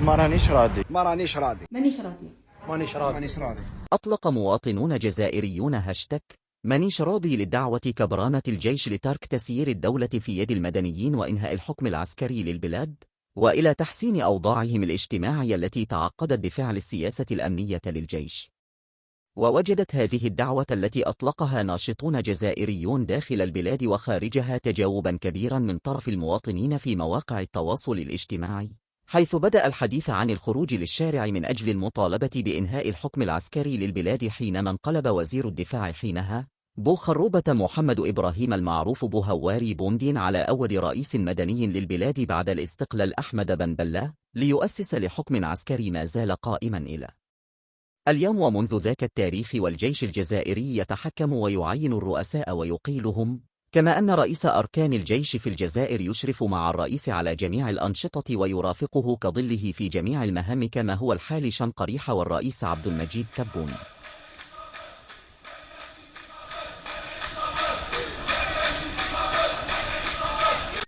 ما رانيش راضي. أطلق مواطنون جزائريون هاشتاج مانيش راضي للدعوة كبرانة الجيش لترك تسيير الدولة في يد المدنيين وإنهاء الحكم العسكري للبلاد، وإلى تحسين أوضاعهم الاجتماعية التي تعقدت بفعل السياسة الأمنية للجيش. ووجدت هذه الدعوة التي أطلقها ناشطون جزائريون داخل البلاد وخارجها تجاوبا كبيرا من طرف المواطنين في مواقع التواصل الاجتماعي، حيث بدأ الحديث عن الخروج للشارع من أجل المطالبة بإنهاء الحكم العسكري للبلاد حينما انقلب وزير الدفاع حينها بو خروبة محمد إبراهيم المعروف بو هواري بومدين على أول رئيس مدني للبلاد بعد الاستقلال أحمد بن بلة ليؤسس لحكم عسكري ما زال قائما إلى اليوم. ومنذ ذاك التاريخ والجيش الجزائري يتحكم ويعين الرؤساء ويقيلهم، كما أن رئيس أركان الجيش في الجزائر يشرف مع الرئيس على جميع الأنشطة ويرافقه كظله في جميع المهام، كما هو الحال شنقريح والرئيس عبد المجيد تبون.